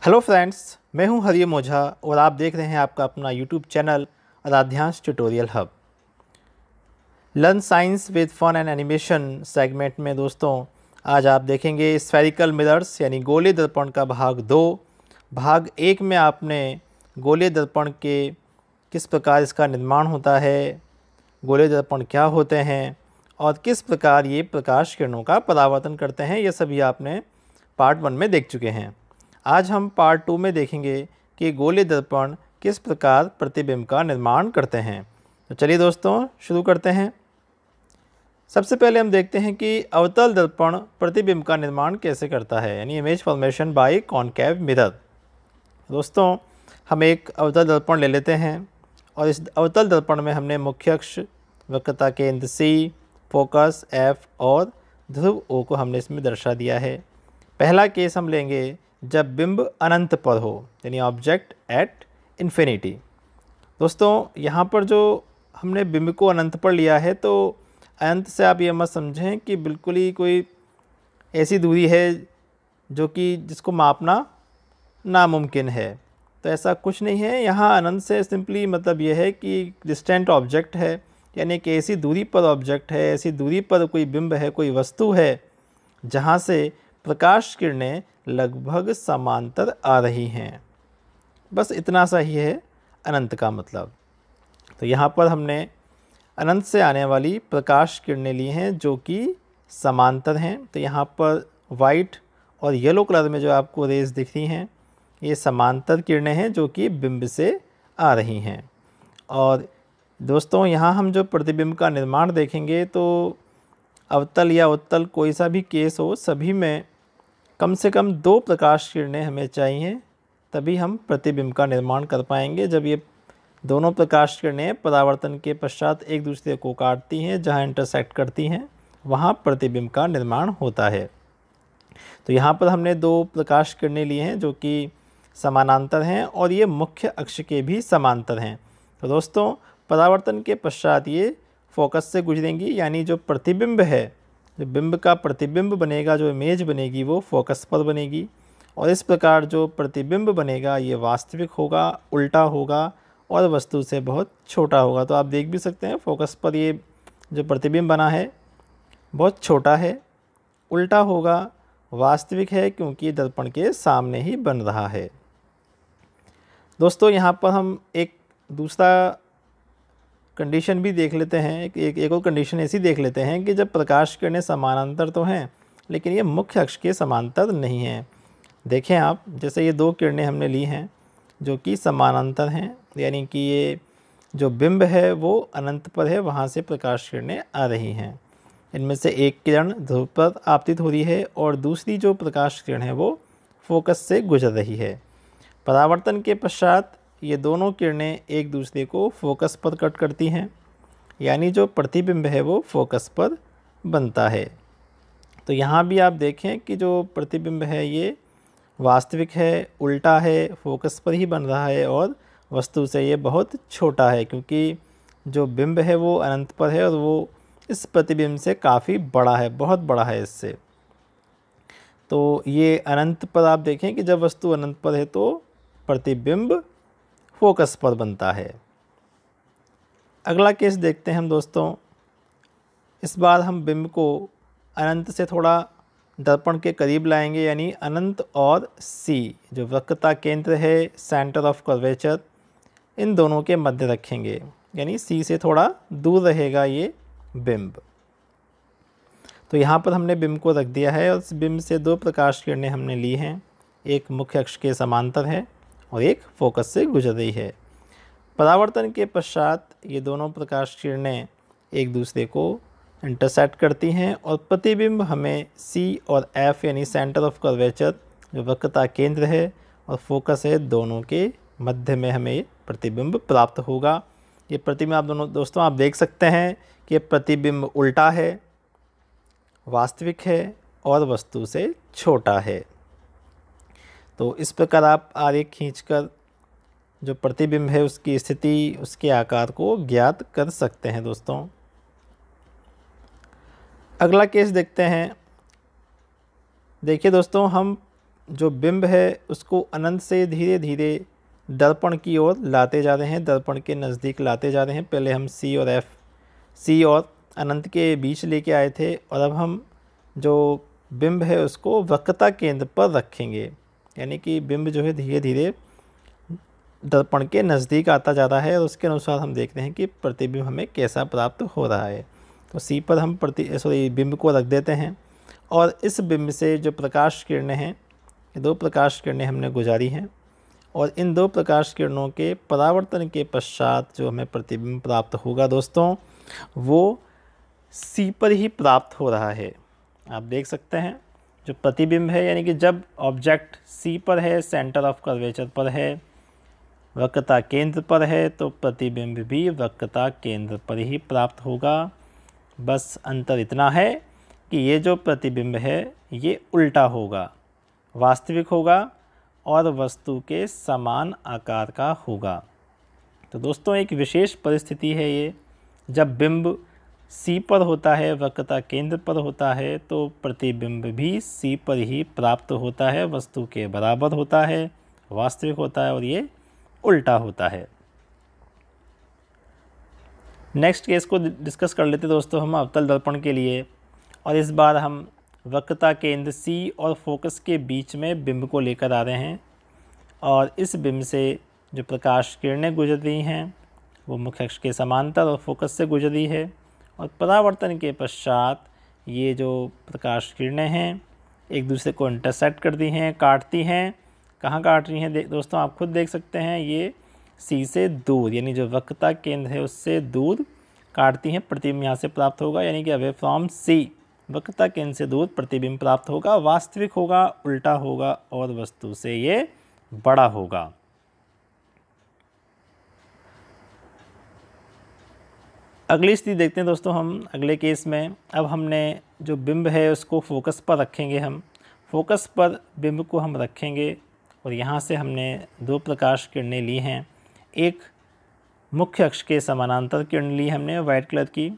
Hello friends, मैं हूं हरिओम ओझा और आप देख रहे हैं आपका अपना YouTube channel Radhyansh tutorial hub. Learn science with fun and animation segment में दोस्तों आज आप देखेंगे स्फेरिकल मिरर्स यानी गोलीय दर्पण का भाग 2। भाग 1 में आपने गोलीय दर्पण के किस प्रकार इसका निर्माण होता है, गोलीय दर्पण क्या होते हैं और किस प्रकार ये प्रकाश किरणों का परावर्तन करते हैं, ये सभी आपने पार्ट 1 में देख चुके हैं। आज हम पार्ट 2 में देखेंगे कि गोलीय दर्पण किस प्रकार प्रतिबिंब का निर्माण करते हैं। तो चलिए दोस्तों शुरू करते हैं। सबसे पहले हम देखते हैं कि अवतल दर्पण प्रतिबिंब का निर्माण कैसे करता है, यानी image formation by concave mirror. दोस्तों हम एक अवतल दर्पण ले लेते हैं और इस अवतल दर्पण में हमने मुख्य अक्ष, वक्रता केंद्र C, फोकस F और ध्रुव O को हमने इसमें दर्शा दिया है। पहला केस हम लेंगे जब बिंब अनंत पर हो, यानी ऑब्जेक्ट एट इन्फिनिटी। दोस्तों यहाँ पर जो हमने बिंब को अनंत पर लिया है, तो अनंत से आप ये मत समझें कि बिल्कुल ही कोई ऐसी दूरी है जो कि जिसको मापना नामुमकिन है, तो ऐसा कुछ नहीं है। यहाँ अनंत से सिंपली मतलब ये है कि डिस्टेंट ऑब्जेक्ट है, यानी कि ऐसी दूरी पर ऑब्जेक्ट है, ऐसी दूरी पर कोई बिंब है, कोई वस्तु है जहाँ से प्रकाश किरणें लगभग समांतर आ रही हैं। बस इतना सा ही है अनंत का मतलब। तो यहाँ पर हमने अनंत से आने वाली प्रकाश किरणें ली हैं जो कि समांतर हैं। तो यहाँ पर वाइट और येलो कलर में जो आपको रेज दिख रही हैं, ये समांतर किरणें हैं जो कि बिंब से आ रही हैं। और दोस्तों यहाँ हम जो प्रतिबिंब का निर्माण देखेंगे, तो अवतल या उत्तल कोई सा भी केस हो, सभी में कम से कम 2 प्रकाश किरणें हमें चाहिए, तभी हम प्रतिबिंब का निर्माण कर पाएंगे। जब ये दोनों प्रकाश किरणें परावर्तन के पश्चात एक दूसरे को काटती हैं, जहाँ इंटरसेक्ट करती हैं, वहाँ प्रतिबिंब का निर्माण होता है। तो यहाँ पर हमने 2 प्रकाश किरणें ली हैं जो कि समानांतर हैं और ये मुख्य अक्ष के भी समांतर हैं। तो दोस्तों परावर्तन के पश्चात ये फोकस से गुजरेंगी, यानी जो प्रतिबिंब है, जो बिंब का प्रतिबिंब बनेगा, जो इमेज बनेगी, वो फोकस पर बनेगी। और इस प्रकार जो प्रतिबिंब बनेगा ये वास्तविक होगा, उल्टा होगा और वस्तु से बहुत छोटा होगा। तो आप देख भी सकते हैं फोकस पर ये जो प्रतिबिंब बना है बहुत छोटा है, उल्टा होगा, वास्तविक है क्योंकि दर्पण के सामने ही बन रहा है। दोस्तों यहाँ पर हम एक दूसरा कंडीशन भी देख लेते हैं, एक और कंडीशन ऐसी देख लेते हैं कि जब प्रकाश किरणें समानांतर तो हैं लेकिन ये मुख्य अक्ष के समांतर नहीं हैं। देखें आप, जैसे ये 2 किरणें हमने ली हैं जो कि समानांतर हैं, यानी कि ये जो बिंब है वो अनंत पर है, वहाँ से प्रकाश किरणें आ रही हैं। इनमें से एक किरण ध्रुव पर आपतित हो रही है और दूसरी जो प्रकाश किरण है वो फोकस से गुजर रही है। परावर्तन के पश्चात ये दोनों किरणें एक दूसरे को फोकस पर कट करती हैं, यानी जो प्रतिबिंब है वो फोकस पर बनता है। तो यहाँ भी आप देखें कि जो प्रतिबिंब है ये वास्तविक है, उल्टा है, फोकस पर ही बन रहा है और वस्तु से ये बहुत छोटा है, क्योंकि जो बिंब है वो अनंत पर है और वो इस प्रतिबिंब से काफ़ी बड़ा है, बहुत बड़ा है इससे। तो ये अनंत पर आप देखें कि जब वस्तु अनंत पर है तो प्रतिबिंब फोकस पर बनता है। अगला केस देखते हैं हम दोस्तों। इस बार हम बिंब को अनंत से थोड़ा दर्पण के करीब लाएंगे, यानी अनंत और C जो वक्रता केंद्र है, सेंटर ऑफ कर्वेचर, इन दोनों के मध्य रखेंगे, यानी C से थोड़ा दूर रहेगा ये बिंब। तो यहाँ पर हमने बिंब को रख दिया है और इस बिंब से 2 प्रकाश किरणें हमने ली हैं, एक मुख्य अक्ष के समांतर है और एक फोकस से गुजर रही है। परावर्तन के पश्चात ये दोनों प्रकाश किरणें एक दूसरे को इंटरसेक्ट करती हैं और प्रतिबिंब हमें C और F यानी सेंटर ऑफ कर्वेचर जो वक्रता केंद्र है और फोकस है, दोनों के मध्य में हमें प्रतिबिंब प्राप्त होगा। ये प्रतिबिंब आप दोस्तों आप देख सकते हैं कि प्रतिबिंब उल्टा है, वास्तविक है और वस्तु से छोटा है। तो इस प्रकार आप आरेख खींचकर जो प्रतिबिंब है उसकी स्थिति, उसके आकार को ज्ञात कर सकते हैं। दोस्तों अगला केस देखते हैं। देखिए दोस्तों, हम जो बिंब है उसको अनंत से धीरे धीरे दर्पण की ओर लाते जा रहे हैं, दर्पण के नज़दीक लाते जा रहे हैं। पहले हम सी और अनंत के बीच लेके आए थे और अब हम जो बिंब है उसको वक्रता केंद्र पर रखेंगे, यानी कि बिंब जो है धीरे धीरे दर्पण के नज़दीक आता जा रहा है और उसके अनुसार हम देखते हैं कि प्रतिबिंब हमें कैसा प्राप्त हो रहा है। तो सी पर हम बिंब को रख देते हैं और इस बिंब से जो प्रकाश किरणें हैं, 2 प्रकाश किरणें हमने गुजारी हैं और इन 2 प्रकाश किरणों के परावर्तन के पश्चात जो हमें प्रतिबिंब प्राप्त होगा दोस्तों, वो सी पर ही प्राप्त हो रहा है। आप देख सकते हैं जो प्रतिबिंब है, यानी कि जब ऑब्जेक्ट सी पर है, सेंटर ऑफ कर्वेचर पर है, वक्रता केंद्र पर है, तो प्रतिबिंब भी वक्रता केंद्र पर ही प्राप्त होगा। बस अंतर इतना है कि ये जो प्रतिबिंब है ये उल्टा होगा, वास्तविक होगा और वस्तु के समान आकार का होगा। तो दोस्तों एक विशेष परिस्थिति है ये, जब बिंब सी पर होता है, वक्रता केंद्र पर होता है, तो प्रतिबिंब भी सी पर ही प्राप्त होता है, वस्तु के बराबर होता है, वास्तविक होता है और ये उल्टा होता है। नेक्स्ट केस को डिस्कस कर लेते दोस्तों हम अवतल दर्पण के लिए, और इस बार हम वक्रता केंद्र सी और फोकस के बीच में बिंब को लेकर आ रहे हैं और इस बिंब से जो प्रकाश किरणें गुजर रही हैं वो मुख्य अक्ष के समांतर और फोकस से गुजर रही है और परावर्तन के पश्चात ये जो प्रकाश किरणें हैं एक दूसरे को इंटरसेक्ट करती हैं, काटती हैं। कहाँ काट रही हैं दोस्तों, आप खुद देख सकते हैं, ये सी से दूर, यानी जो वक्रता केंद्र है उससे दूर काटती हैं। प्रतिबिंब यहाँ से प्राप्त होगा, यानी कि अवे फ्रॉम सी, वक्रता केंद्र से दूर प्रतिबिंब प्राप्त होगा, वास्तविक होगा, उल्टा होगा और वस्तु से ये बड़ा होगा। अगली स्थिति देखते हैं दोस्तों हम अगले केस में। अब हमने जो बिंब है उसको फोकस पर रखेंगे, हम फोकस पर बिंब को हम रखेंगे और यहाँ से हमने 2 प्रकाश किरणें ली हैं। एक मुख्य अक्ष के समानांतर किरण ली हमने वाइट कलर की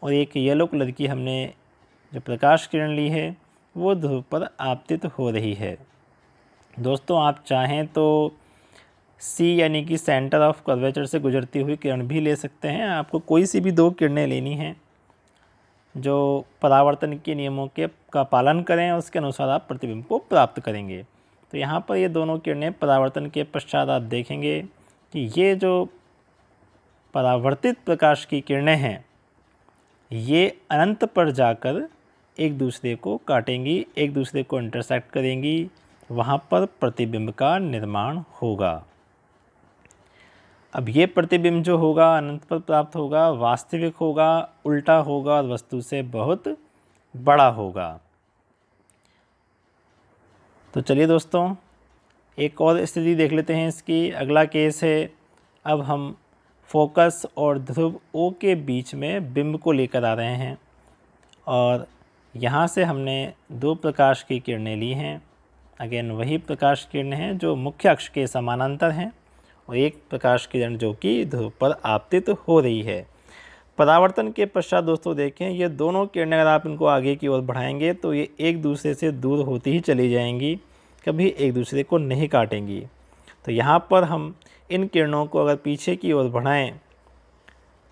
और एक येलो कलर की हमने जो प्रकाश किरण ली है वो ध्रुव पर आपतित हो रही है। दोस्तों आप चाहें तो सी यानी कि सेंटर ऑफ कर्वेचर से गुजरती हुई किरण भी ले सकते हैं। आपको कोई सी भी 2 किरणें लेनी हैं जो परावर्तन के नियमों का पालन करें, उसके अनुसार आप प्रतिबिंब को प्राप्त करेंगे। तो यहाँ पर ये दोनों किरणें परावर्तन के पश्चात आप देखेंगे कि ये जो परावर्तित प्रकाश की किरणें हैं ये अनंत पर जाकर एक दूसरे को काटेंगी, एक दूसरे को इंटरसेक्ट करेंगी, वहाँ पर प्रतिबिंब का निर्माण होगा। अब ये प्रतिबिंब जो होगा अनंत पर प्राप्त होगा, वास्तविक होगा, उल्टा होगा और वस्तु से बहुत बड़ा होगा। तो चलिए दोस्तों एक और स्थिति देख लेते हैं इसकी। अगला केस है, अब हम फोकस और ध्रुव ओ के बीच में बिंब को लेकर आ रहे हैं और यहाँ से हमने 2 प्रकाश की किरणें ली हैं। अगेन वही प्रकाश किरणें हैं जो मुख्य अक्ष के समानांतर हैं और एक प्रकाश किरण जो कि ध्रुव पर आपतित हो रही है। परावर्तन के पश्चात दोस्तों देखें ये दोनों किरणें अगर आप इनको आगे की ओर बढ़ाएंगे तो ये एक दूसरे से दूर होती ही चली जाएंगी, कभी एक दूसरे को नहीं काटेंगी। तो यहाँ पर हम इन किरणों को अगर पीछे की ओर बढ़ाएं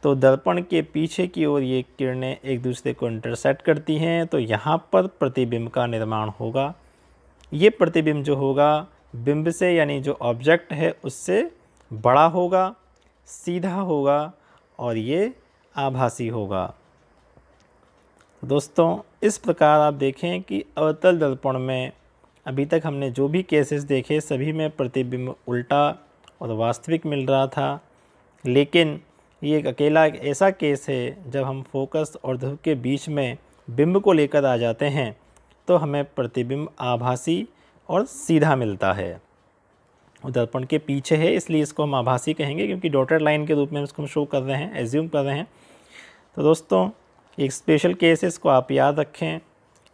तो दर्पण के पीछे की ओर ये किरणें एक दूसरे को इंटरसेक्ट करती हैं, तो यहाँ पर प्रतिबिंब का निर्माण होगा। ये प्रतिबिंब जो होगा बिंब से यानी जो ऑब्जेक्ट है उससे बड़ा होगा, सीधा होगा और ये आभासी होगा। तो दोस्तों इस प्रकार आप देखें कि अवतल दर्पण में अभी तक हमने जो भी केसेस देखे सभी में प्रतिबिंब उल्टा और वास्तविक मिल रहा था, लेकिन ये एक अकेला एक ऐसा केस है जब हम फोकस और ध्रुव के बीच में बिंब को लेकर आ जाते हैं तो हमें प्रतिबिंब आभासी और सीधा मिलता है। दर्पण के पीछे है इसलिए इसको हम आभासी कहेंगे, क्योंकि डॉटेड लाइन के रूप में इसको हम शो कर रहे हैं, एज्यूम कर रहे हैं। तो दोस्तों एक स्पेशल केस है, इसको आप याद रखें।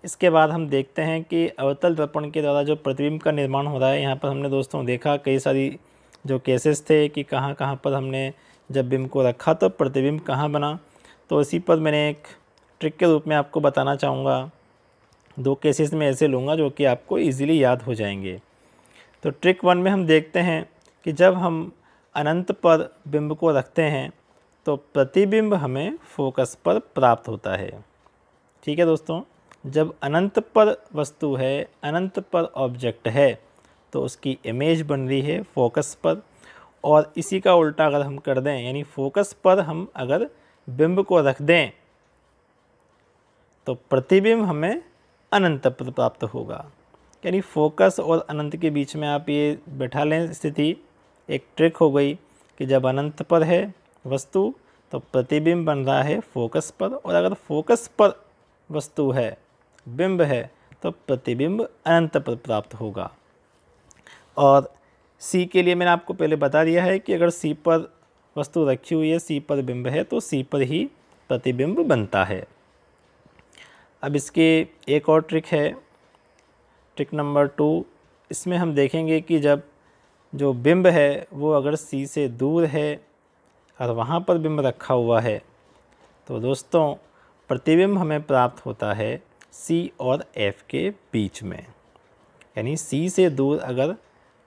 इसके बाद हम देखते हैं कि अवतल दर्पण के द्वारा जो प्रतिबिंब का निर्माण हो रहा है। यहाँ पर हमने दोस्तों देखा कई सारी जो केसेस थे कि कहाँ कहाँ पर हमने जब बिंब को रखा तो प्रतिबिंब कहाँ बना। तो इसी पर मैंने एक ट्रिक के रूप में आपको बताना चाहूँगा। दो केसेस में ऐसे लूँगा जो कि आपको इजीली याद हो जाएंगे। तो ट्रिक 1 में हम देखते हैं कि जब हम अनंत पर बिंब को रखते हैं तो प्रतिबिंब हमें फोकस पर प्राप्त होता है। ठीक है दोस्तों, जब अनंत पर वस्तु है, अनंत पर ऑब्जेक्ट है, तो उसकी इमेज बन रही है फोकस पर। और इसी का उल्टा अगर हम कर दें, यानी फोकस पर हम अगर बिंब को रख दें तो प्रतिबिंब हमें अनंत पर प्राप्त होगा। यानी फोकस और अनंत के बीच में आप ये बैठा लें स्थिति। एक ट्रिक हो गई कि जब अनंत पर है वस्तु तो प्रतिबिंब बन रहा है फोकस पर, और अगर फोकस पर वस्तु है, बिंब है, तो प्रतिबिंब अनंत पर प्राप्त होगा। और सी के लिए मैंने आपको पहले बता दिया है कि अगर सी पर वस्तु रखी हुई है, सी पर बिंब है, तो सी पर ही प्रतिबिंब बनता है। अब इसके एक और ट्रिक है, ट्रिक नंबर 2। इसमें हम देखेंगे कि जब जो बिंब है वो अगर सी से दूर है और वहाँ पर बिंब रखा हुआ है तो दोस्तों प्रतिबिंब हमें प्राप्त होता है सी और एफ के बीच में। यानी सी से दूर अगर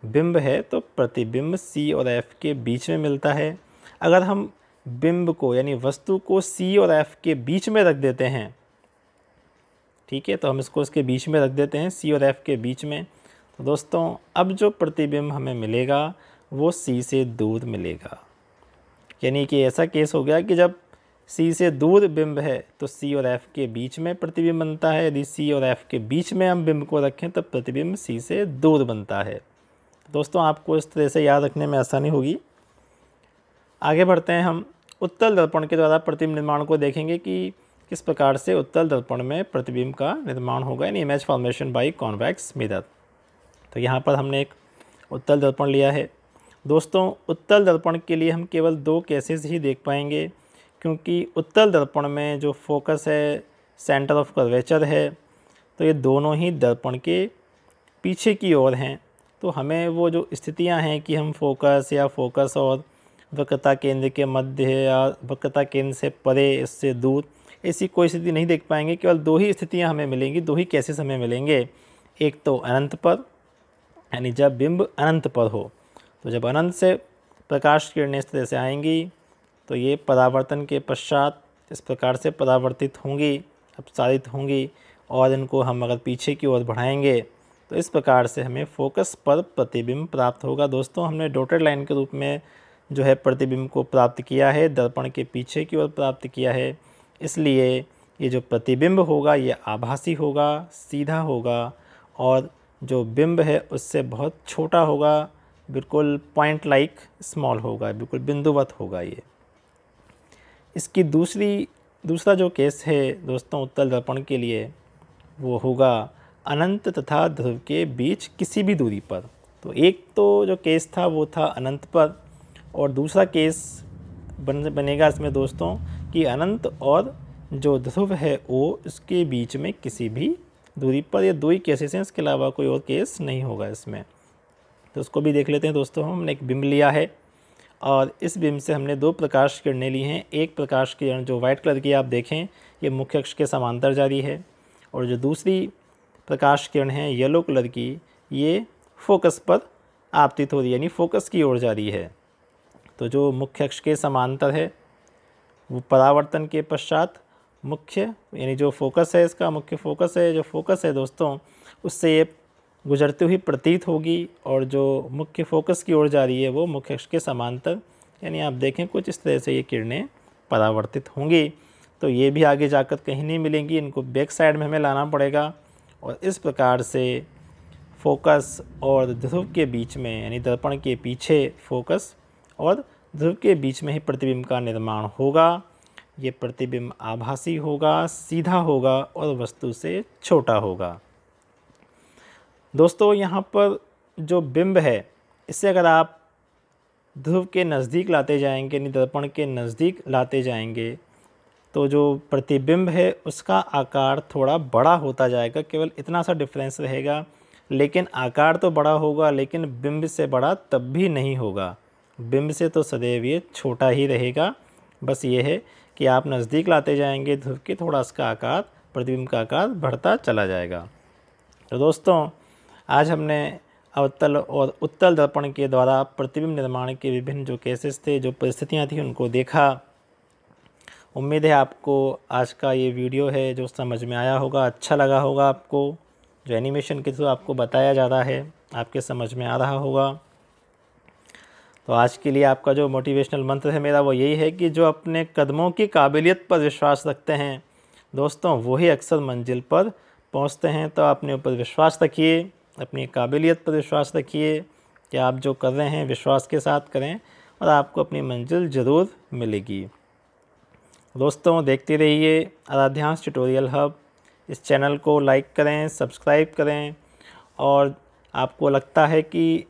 बिंब है तो प्रतिबिंब सी और एफ के बीच में मिलता है। अगर हम बिंब को यानी वस्तु को सी और एफ के बीच में रख देते हैं, ठीक है, तो हम इसको इसके बीच में रख देते हैं, सी और एफ के बीच में, तो दोस्तों अब जो प्रतिबिंब हमें मिलेगा वो सी से दूर मिलेगा। यानी कि ऐसा केस हो गया कि जब सी से दूर बिंब है तो सी और एफ के बीच में प्रतिबिंब बनता है। यदि सी और एफ के बीच में हम बिंब को रखें तब प्रतिबिंब सी से दूर बनता है। दोस्तों आपको इस तरह से याद रखने में आसानी होगी। आगे बढ़ते हैं, हम उत्तल दर्पण के द्वारा प्रतिबिंब निर्माण को देखेंगे कि किस प्रकार से उत्तल दर्पण में प्रतिबिंब का निर्माण होगा, यानी image formation by convex mirror. तो यहाँ पर हमने एक उत्तल दर्पण लिया है। दोस्तों उत्तल दर्पण के लिए हम केवल 2 केसेस ही देख पाएंगे, क्योंकि उत्तल दर्पण में जो फोकस है, सेंटर ऑफ कर्वेचर है, तो ये दोनों ही दर्पण के पीछे की ओर हैं। तो हमें वो जो स्थितियां हैं कि हम फोकस या फोकस और वक्रता केंद्र के मध्य या वक्रता केंद्र से परे, इससे दूर, ऐसी कोई स्थिति नहीं देख पाएंगे। केवल 2 ही स्थितियां हमें मिलेंगी, 2 ही केसेस हमें मिलेंगे। एक तो अनंत पर, यानी जब बिंब अनंत पर हो, तो जब अनंत से प्रकाश किरणें इस तरह से आएंगी तो ये परावर्तन के पश्चात इस प्रकार से परावर्तित होंगी, अपसारित होंगी, और इनको हम अगर पीछे की ओर बढ़ाएंगे तो इस प्रकार से हमें फोकस पर प्रतिबिंब प्राप्त होगा। दोस्तों हमने डॉटेड लाइन के रूप में जो है प्रतिबिंब को प्राप्त किया है, दर्पण के पीछे की ओर प्राप्त किया है, इसलिए ये जो प्रतिबिंब होगा ये आभासी होगा, सीधा होगा, और जो बिंब है उससे बहुत छोटा होगा, बिल्कुल पॉइंट लाइक स्मॉल होगा, बिल्कुल बिंदुवत होगा ये। इसकी दूसरा जो केस है दोस्तों उत्तल दर्पण के लिए, वो होगा अनंत तथा ध्रुव के बीच किसी भी दूरी पर। तो एक तो जो केस था वो था अनंत पर, और दूसरा केस बनेगा इसमें दोस्तों कि अनंत और जो ध्रुव है वो इसके बीच में किसी भी दूरी पर। ये 2 ही केसेस हैं, इसके अलावा कोई और केस नहीं होगा इसमें। तो उसको भी देख लेते हैं दोस्तों। हमने एक बिंब लिया है और इस बिंब से हमने 2 प्रकाश किरणें ली हैं। एक प्रकाश किरण जो वाइट कलर की आप देखें ये मुख्य अक्ष के समांतर जा रही है, और जो दूसरी प्रकाश किरण है येलो कलर की, ये फोकस पर आपतित हो रही है, यानी फोकस की ओर जा रही है। तो जो मुख्य अक्ष के समांतर है वो परावर्तन के पश्चात मुख्य, यानी जो फोकस है इसका मुख्य फोकस है, जो फोकस है दोस्तों उससे ये गुजरती हुई प्रतीत होगी, और जो मुख्य फोकस की ओर जा रही है वो मुख्य अक्ष के समांतर, यानी आप देखें कुछ इस तरह से ये किरणें परावर्तित होंगी। तो ये भी आगे जाकर कहीं नहीं मिलेंगी, इनको बैक साइड में हमें लाना पड़ेगा, और इस प्रकार से फोकस और ध्रुव के बीच में, यानी दर्पण के पीछे फोकस और ध्रुव के बीच में ही प्रतिबिंब का निर्माण होगा। ये प्रतिबिंब आभासी होगा, सीधा होगा और वस्तु से छोटा होगा। दोस्तों यहाँ पर जो बिंब है इसे अगर आप ध्रुव के नज़दीक लाते जाएंगे, यानी दर्पण के नज़दीक लाते जाएंगे, तो जो प्रतिबिंब है उसका आकार थोड़ा बड़ा होता जाएगा, केवल इतना सा डिफरेंस रहेगा। लेकिन आकार तो बड़ा होगा, लेकिन बिंब से बड़ा तब भी नहीं होगा, बिंब से तो सदैव ये छोटा ही रहेगा। बस ये है कि आप नज़दीक लाते जाएंगे ध्रुव के, थोड़ा इसका आकार प्रतिबिंब का आकार बढ़ता चला जाएगा। तो दोस्तों आज हमने अवतल और उत्तल दर्पण के द्वारा प्रतिबिंब निर्माण के विभिन्न जो केसेस थे, जो परिस्थितियाँ थी, उनको देखा। उम्मीद है आपको आज का ये वीडियो है जो समझ में आया होगा, अच्छा लगा होगा आपको। जो एनिमेशन के थ्रू आपको बताया जा रहा है आपके समझ में आ रहा होगा। तो आज के लिए आपका जो मोटिवेशनल मंत्र है मेरा वो यही है कि जो अपने कदमों की काबिलियत पर विश्वास रखते हैं दोस्तों, वही अक्सर मंजिल पर पहुंचते हैं। तो अपने ऊपर विश्वास रखिए, अपनी काबिलियत पर विश्वास रखिए कि आप जो कर रहे हैं विश्वास के साथ करें और आपको अपनी मंजिल ज़रूर मिलेगी। दोस्तों देखते रहिए आराध्यांश ट्यूटोरियल हब। इस चैनल को लाइक करें, सब्सक्राइब करें, और आपको लगता है कि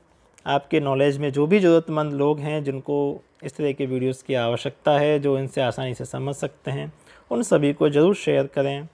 आपके नॉलेज में जो भी ज़रूरतमंद लोग हैं जिनको इस तरह के वीडियोस की आवश्यकता है, जो इनसे आसानी से समझ सकते हैं, उन सभी को ज़रूर शेयर करें।